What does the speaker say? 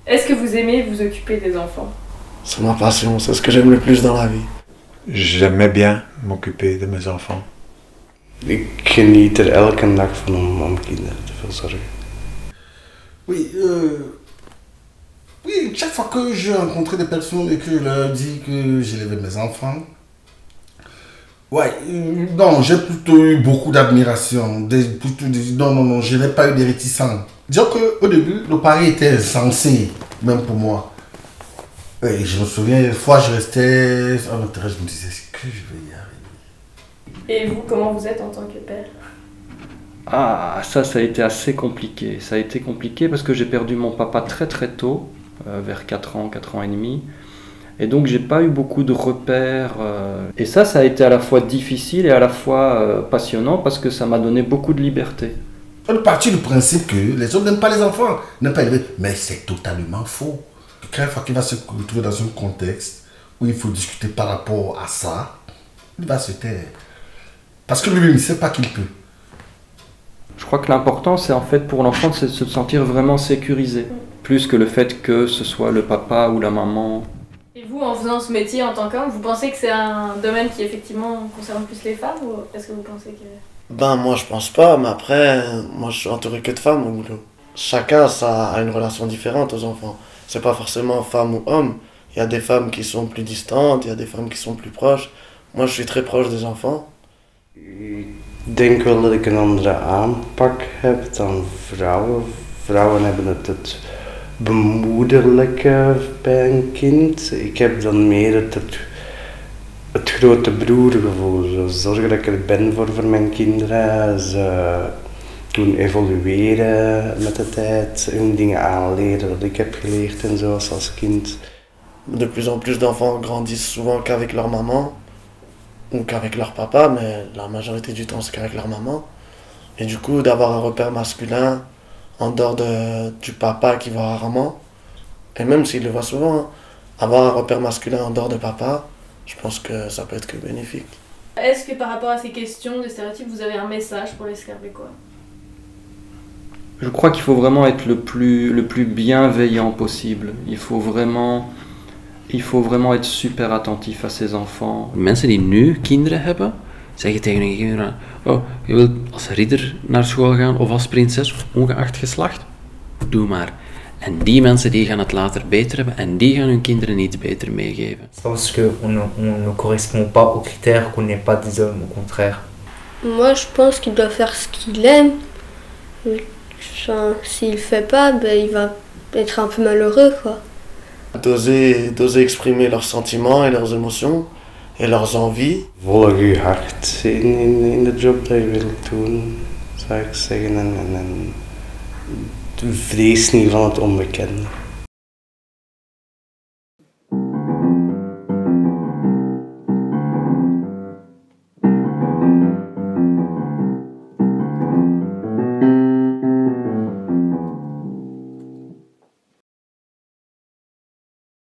Est-ce que vous aimez vous occuper des enfants? C'est ma passion, c'est ce que j'aime le plus dans la vie. J'aimais bien m'occuper de mes enfants. Ik geniet er elke dag van om kinderen te verzorgen. Oui, oui, chaque fois que j'ai rencontré des personnes et que je leur dis que j'élevais mes enfants, ouais, non, j'ai plutôt eu beaucoup d'admiration. Non, je n'ai pas eu de réticence. Disons qu'au début, le pari était insensé, même pour moi. Et je me souviens, une fois, je restais en intérêt, je me disais, est-ce que je vais y arriver? Et vous, comment vous êtes en tant que père? Ah, ça a été assez compliqué. Ça a été compliqué parce que j'ai perdu mon papa très très tôt, vers 4 ans et demi. Et donc j'ai pas eu beaucoup de repères. Et ça a été à la fois difficile et à la fois passionnant parce que ça m'a donné beaucoup de liberté. On est parti du principe que les hommes n'aiment pas les enfants, n'aiment pas élever. Mais c'est totalement faux. Chaque fois qu'il va se retrouver dans un contexte où il faut discuter par rapport à ça, il va se taire. Parce que lui, il ne sait pas qu'il peut. Je crois que l'important, c'est en fait pour l'enfant de se sentir vraiment sécurisé, plus que le fait que ce soit le papa ou la maman. Et vous, en faisant ce métier en tant qu'homme, vous pensez que c'est un domaine qui effectivement concerne plus les femmes ou est-ce que vous pensez que... Ben moi je pense pas, mais après, moi je suis entouré que de femmes au boulot. Chacun ça a une relation différente aux enfants. C'est pas forcément femme ou homme. Il y a des femmes qui sont plus distantes, il y a des femmes qui sont plus proches. Moi je suis très proche des enfants. Ik denk wel dat ik een andere aanpak heb dan vrouwen. Vrouwen hebben het bemoederlijke bij een kind. Ik heb dan meer het grote broergevoel. Zo zorgen dat ik er ben voor mijn kinderen. Ze doen evolueren met de tijd. Hun dingen aanleren dat ik heb geleerd en zo als kind. De plus en plus d'enfants grandissent souvent qu'avec leur maman. Ou qu'avec leur papa, mais la majorité du temps c'est qu'avec leur maman. Et du coup, d'avoir un repère masculin en dehors du papa qui voit rarement, et même s'il le voit souvent, hein, avoir un repère masculin en dehors de papa, je pense que ça peut être que bénéfique. Est-ce que par rapport à ces questions de stéréotypes, vous avez un message pour les Scarbecois? Je crois qu'il faut vraiment être le plus bienveillant possible. Il faut vraiment être super attentif à ses enfants. Mensen die nu kinderen hebben, zeggen tegen hun kinderen: oh, je wilt als ridder naar school gaan of als prinses, ongeacht geslacht? Doe maar. En die mensen die gaan het later beter hebben en die gaan hun kinderen iets beter meegeven. C'est pas parce qu'on ne correspond pas aux critères qu'on n'est pas des hommes, au contraire. Moi je pense qu'il doit faire ce qu'il aime. Enfin, s'il le fait pas, ben, il va être un peu malheureux quoi. D'oser exprimer leurs sentiments et leurs émotions et leurs envies. Volg je hart in de job dat je wilt doen, zou ik zeggen. En vrees niet van het onbekende.